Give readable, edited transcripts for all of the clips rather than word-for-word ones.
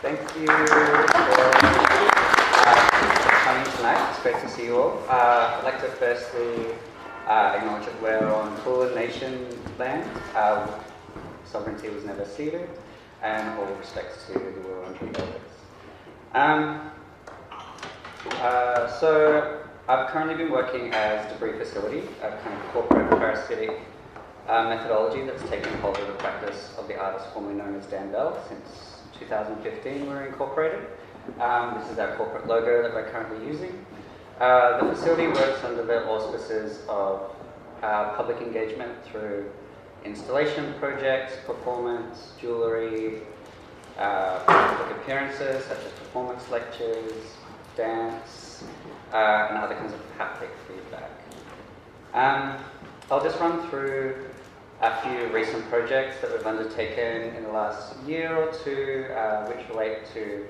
Thank you for coming tonight. It's great to see you all. I'd like to firstly acknowledge that we're on Kulin Nation land. Sovereignty was never ceded, and all respects to the Wurundjeri elders. So I've currently been working as debris facility, a kind of corporate parasitic methodology that's taken hold of the practice of the artist formerly known as Dan Bell. Since 2015 we're incorporated. This is our corporate logo that we're currently using. The facility works under the auspices of public engagement through installation projects, performance, jewelry, public appearances such as performance lectures, dance, and other kinds of haptic feedback. I'll just run through a few recent projects that we've undertaken in the last year or two, which relate to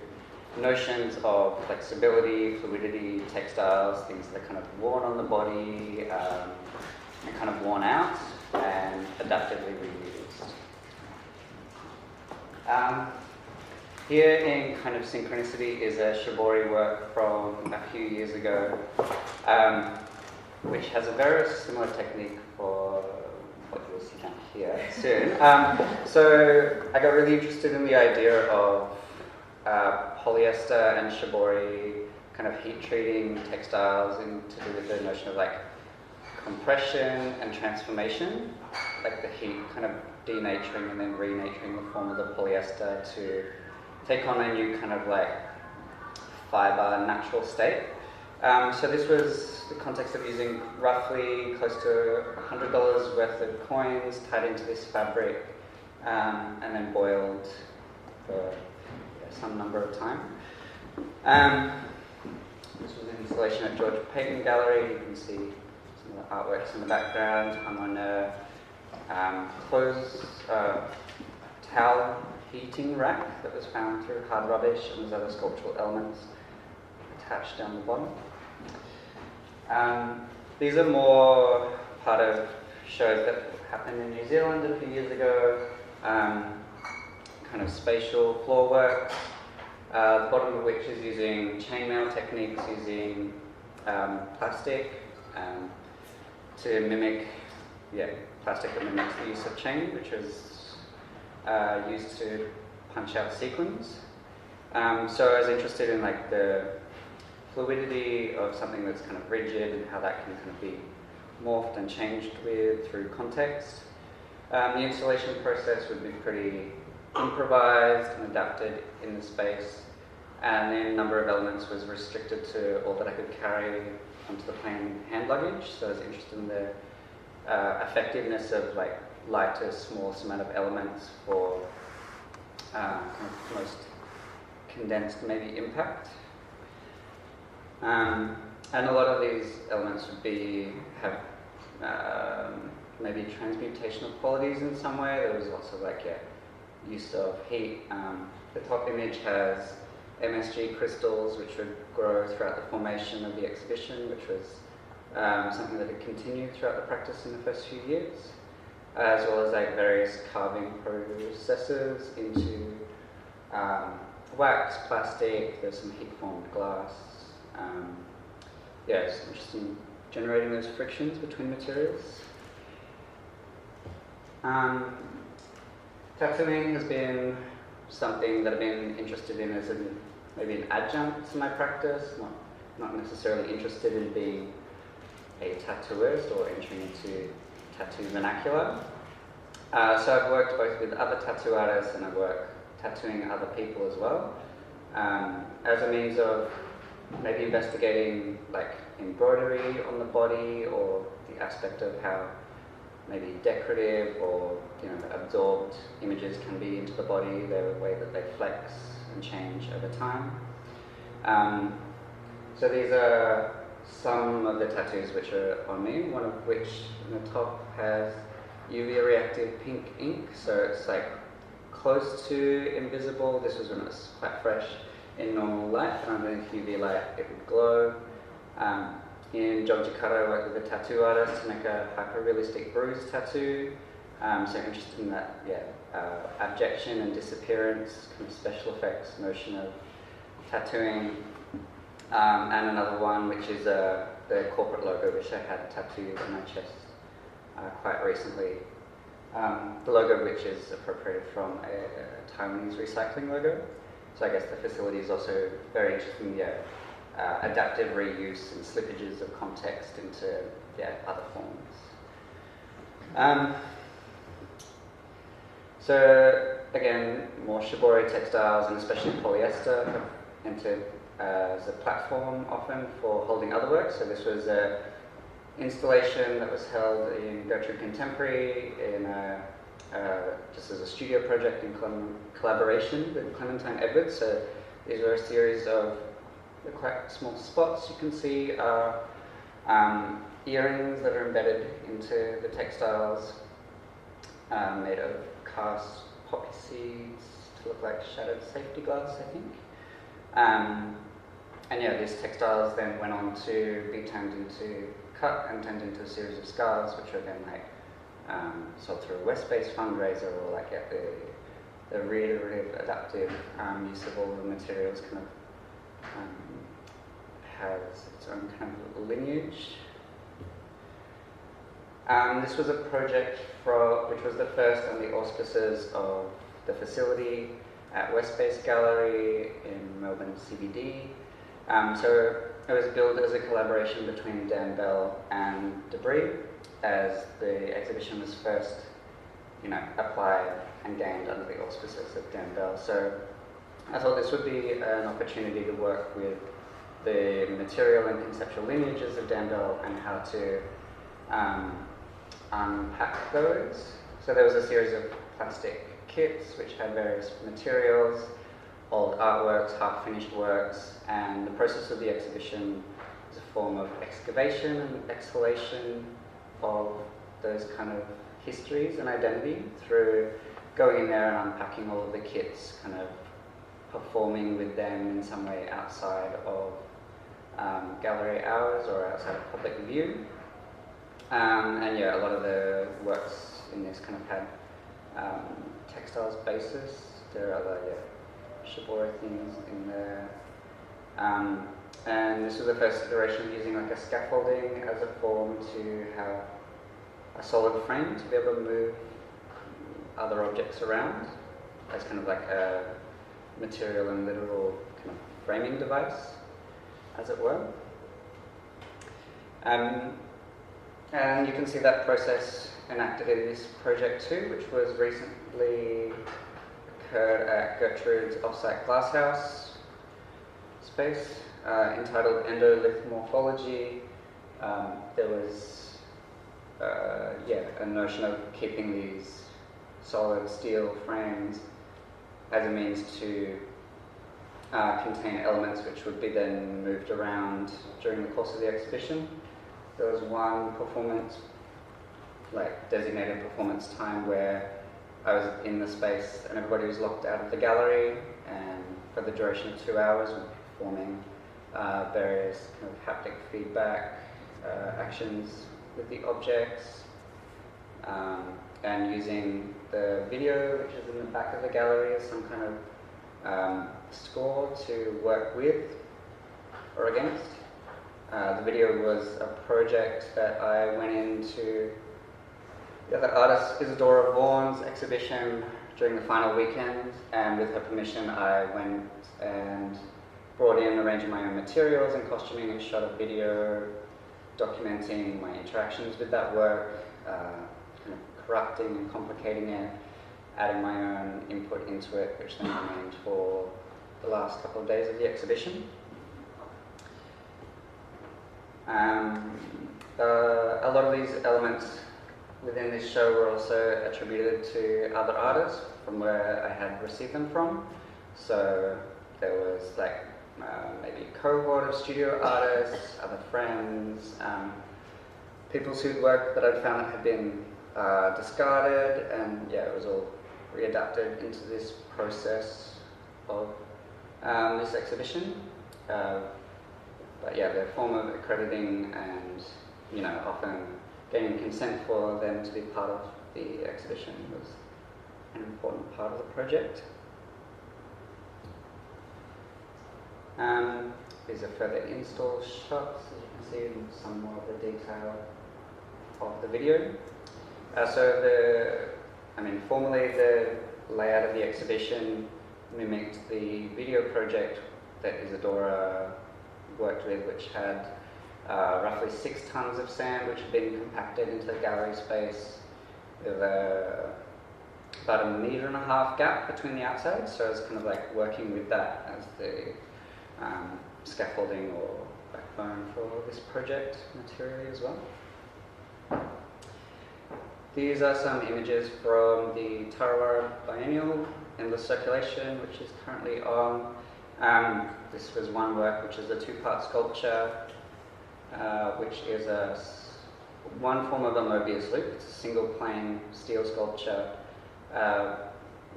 notions of flexibility, fluidity, textiles, things that are kind of worn on the body, and kind of worn out, and adaptively reused. Here in kind of synchronicity is a Shibori work from a few years ago, which has a very similar technique for what you'll see here soon. So I got really interested in the idea of polyester and Shibori kind of heat treating textiles and to do with the notion of like compression and transformation, like the heat kind of denaturing and then renaturing the form of the polyester to take on a new kind of like fiber natural state. So this was the context of using roughly close to $100 worth of coins tied into this fabric and then boiled for some number of time. This was an installation at George Payton Gallery. You can see some of the artworks in the background. I'm on a clothes towel heating rack that was found through hard rubbish, and there's other sculptural elements attached down the bottom. These are more part of shows that happened in New Zealand a few years ago, kind of spatial floor work, the bottom of which is using chainmail techniques, using plastic to mimic, plastic that mimics the use of chain, which is used to punch out sequins. So I was interested in like the fluidity of something that's kind of rigid and how that can kind of be morphed and changed with through context. The installation process would be pretty improvised and adapted in the space, and then a number of elements was restricted to all that I could carry onto the plane hand luggage. So I was interested in the effectiveness of like lightest, smallest amount of elements for kind of most condensed maybe impact. And a lot of these elements would have maybe transmutational qualities in some way. There was lots of use of heat. The top image has MSG crystals which would grow throughout the formation of the exhibition, which was something that had continued throughout the practice in the first few years, as well as various carving processes into wax, plastic. There's some heat-formed glass. It's interesting generating those frictions between materials. Tattooing has been something that I've been interested in as maybe an adjunct to my practice, not necessarily interested in being a tattooist or entering into tattoo vernacular. So I've worked both with other tattoo artists and I've worked tattooing other people as well, as a means of maybe investigating embroidery on the body, or the aspect of how maybe decorative or absorbed images can be into the body, the way that they flex and change over time. So these are some of the tattoos which are on me, one of which in the top has UV reactive pink ink, so it's close to invisible. This was when it was quite fresh in normal light, and underneath UV light it would glow. In Jogjakarta I worked with a tattoo artist to make a hyper-realistic bruise tattoo. So interested in that, abjection and disappearance, kind of special effects, notion of tattooing, and another one which is the corporate logo, which I had tattooed on my chest quite recently. The logo which is appropriated from a Taiwanese recycling logo. So I guess the facility is also very interesting, adaptive reuse and slippages of context into other forms. So again, more Shibori textiles and especially polyester have entered as a platform often for holding other works. So this was an installation that was held in Gertrude Contemporary in just as a studio project in collaboration with Clementine Edwards. So these are a series of quite small spots. You can see are earrings that are embedded into the textiles, made of cast poppy seeds to look like shattered safety gloves, I think. And these textiles then went on to be cut and turned into a series of scarves, which are then sold through a Westspace fundraiser, or the reiterative, adaptive use of all the materials kind of has its own kind of lineage. This was a project which was the first on the auspices of the facility at Westspace Gallery in Melbourne CBD. So it was built as a collaboration between Dan Bell and Debris, as the exhibition was first, applied and gained under the auspices of Dan Bell. So I thought this would be an opportunity to work with the material and conceptual lineages of Dan Bell and how to unpack those. So there was a series of plastic kits which had various materials, old artworks, half-finished works, and the process of the exhibition is a form of excavation and exhalation of those kind of histories and identity through going in there and unpacking all of the kits, kind of performing with them in some way outside of gallery hours or outside of public view. A lot of the works in this kind of had textiles basis. There are other Shibori things in there. And this was the first iteration of using like a scaffolding as a form to have a solid frame to be able to move other objects around as kind of like a material and literal kind of framing device, as it were. And you can see that process enacted in this project too, which was recently occurred at Gertrude's offsite glasshouse space, entitled Endolith Morphology. There was a notion of keeping these solid steel frames as a means to contain elements which would be then moved around during the course of the exhibition. There was one performance, designated performance time, where I was in the space and everybody was locked out of the gallery, and for the duration of 2 hours we were performing various kind of haptic feedback actions with the objects, and using the video, which is in the back of the gallery, as some kind of score to work with or against. The video was a project that I went into the artist Isadora Vaughan's exhibition during the final weekend, and with her permission I went and brought in a range of my own materials and costuming and shot a video documenting my interactions with that work, kind of corrupting and complicating it, adding my own input into it, which then remained for the last couple of days of the exhibition. A lot of these elements within this show were also attributed to other artists from where I had received them from. So there was maybe a cohort of studio artists, other friends, people whose work that I'd found had been discarded, and it was all readapted into this process of this exhibition. But the form of accrediting and, often gaining consent for them to be part of the exhibition was an important part of the project. These are further install shots, as you can see in some more of the detail of the video. Formally the layout of the exhibition mimicked the video project that Isadora worked with, which had roughly 6 tons of sand which had been compacted into the gallery space with about 1.5 meter gap between the outsides. So I was kind of like working with that as the scaffolding or backbone for this project materially as well. These are some images from the Tarawara Biennial Endless Circulation, which is currently on. This was one work, which is a 2-part sculpture, which is one form of a Mobius loop. It's a single plane steel sculpture.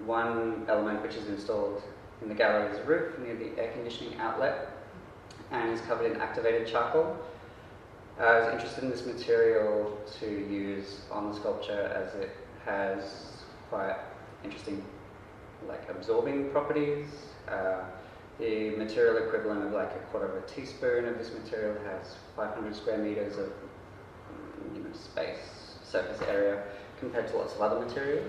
One element which is installed in the gallery's roof near the air conditioning outlet and is covered in activated charcoal. I was interested in this material to use on the sculpture as it has quite interesting absorbing properties. The material equivalent of like 1/4 of a teaspoon of this material has 500 square meters of space, surface area, compared to lots of other material.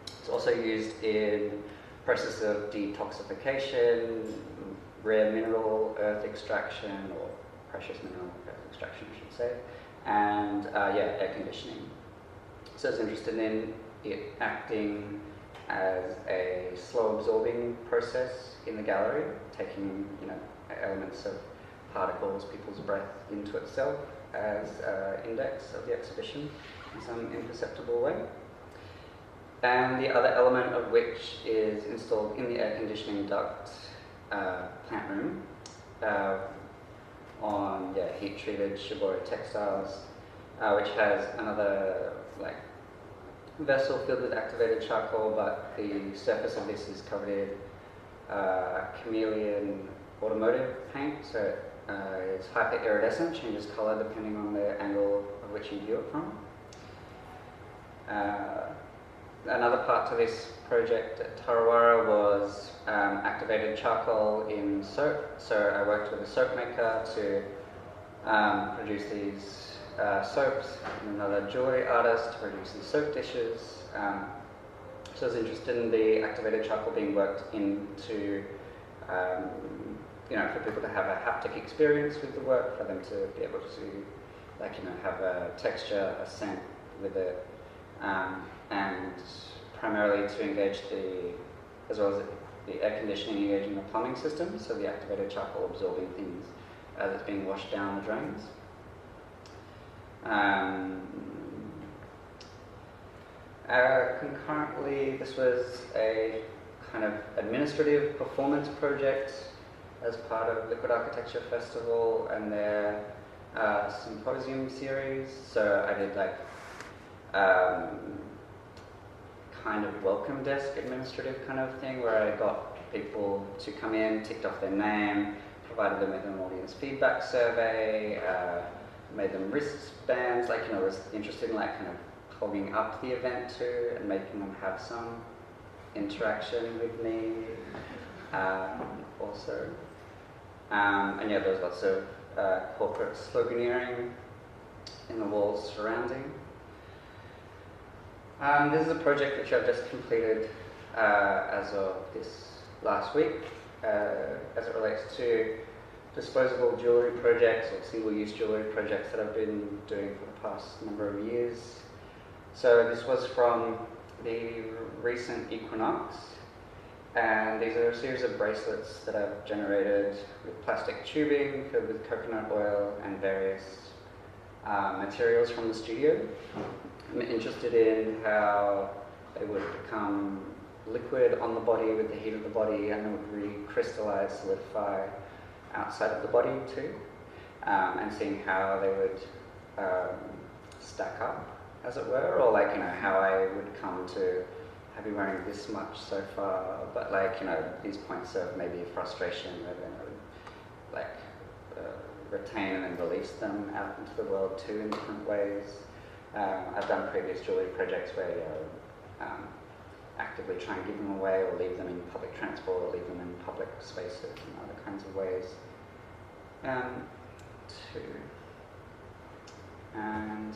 It's also used in process of detoxification, rare mineral earth extraction, or precious mineral earth extraction, I should say, and air conditioning. So I was interested in it acting as a slow absorbing process in the gallery, taking elements of particles, people's breath into itself as index of the exhibition in some imperceptible way. And the other element of which is installed in the air conditioning duct plant room on heat-treated Shibori textiles, which has another vessel filled with activated charcoal, but the surface of this is covered in chameleon automotive paint, so it's hyper-iridescent, changes colour depending on the angle of which you view it from. Another part to this project at Tarawara was activated charcoal in soap. So I worked with a soap maker to produce these soaps, and another jewellery artist to produce these soap dishes. So I was interested in the activated charcoal being worked into, for people to have a haptic experience with the work, for them to be able to, have a texture, a scent with it. And primarily to engage as well as the air conditioning engaging the plumbing system, so the activated charcoal absorbing things as it's being washed down the drains. Concurrently, this was a kind of administrative performance project as part of Liquid Architecture Festival and their symposium series. So I did kind of welcome desk administrative kind of thing, where I got people to come in, ticked off their name, provided them with an audience feedback survey, made them wristbands, was interested in kind of clogging up the event too and making them have some interaction with me also. And there was lots of corporate sloganeering in the walls surrounding. This is a project which I've just completed as of this last week, as it relates to disposable jewelry projects or single-use jewelry projects that I've been doing for the past number of years. So this was from the recent equinox, and these are a series of bracelets that I've generated with plastic tubing filled with coconut oil and various materials from the studio. I'm interested in how they would become liquid on the body with the heat of the body, and they would recrystallize, solidify outside of the body too, and seeing how they would stack up, as it were, or how I would come to have been wearing this much so far, but these points of maybe frustration where then I would retain and then release them out into the world too in different ways. I've done previous jewelry projects where actively try and give them away or leave them in public transport or leave them in public spaces and other kinds of ways. And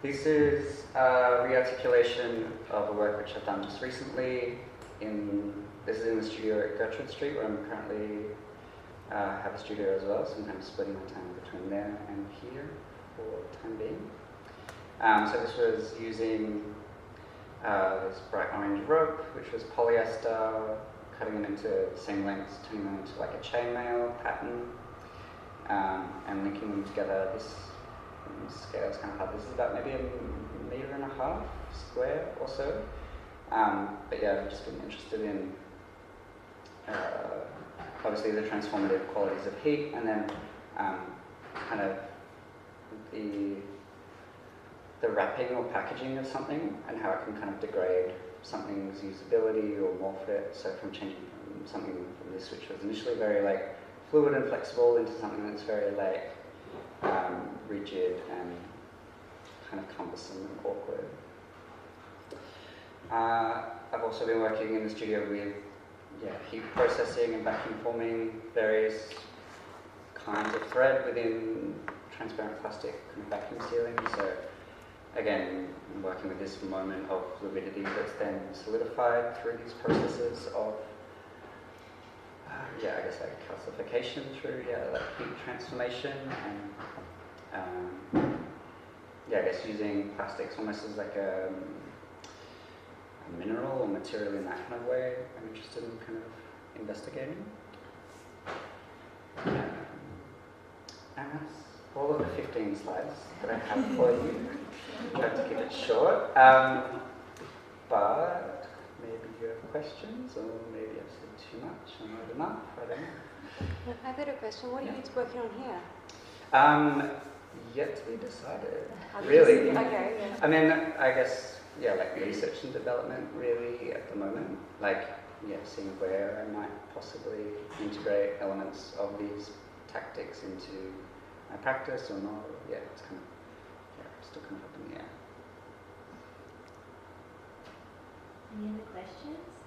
this is a re-articulation of a work which I've done just recently. This is in the studio at Gertrude Street, where I'm currently have a studio as well, so I'm kind of splitting my time between there and here for the time being. So this was using this bright orange rope, which was polyester, cutting it into the same lengths, turning them into like a chainmail pattern, and linking them together. This scale is kind of hard. This is about maybe 1.5 meters square or so. But yeah, I've just been interested in obviously the transformative qualities of heat, and then kind of the wrapping or packaging of something, and how it can kind of degrade something's usability or morph it. So from changing from something from this, which was initially very like fluid and flexible, into something that's very like rigid and kind of cumbersome and awkward. I've also been working in the studio with heat processing and vacuum forming various kinds of thread within transparent plastic kind of vacuum sealing. So again, I'm working with this moment of fluidity that's then solidified through these processes of I guess like calcification through like heat transformation, and I guess using plastics almost as like a mineral or material in that kind of way. I'm interested in kind of investigating. And that's all of the 15 slides that I have for you. Tried to keep it short, but maybe you have questions, or maybe I've said too much or not enough. I don't know. I've got a question. What are you working on here? Yet to be decided. Really. Okay. Yeah. I mean, I guess like research and development really at the moment. Like seeing where I might possibly integrate elements of these tactics into my practice or not. It's kind of still kind of up in the air. Any other questions?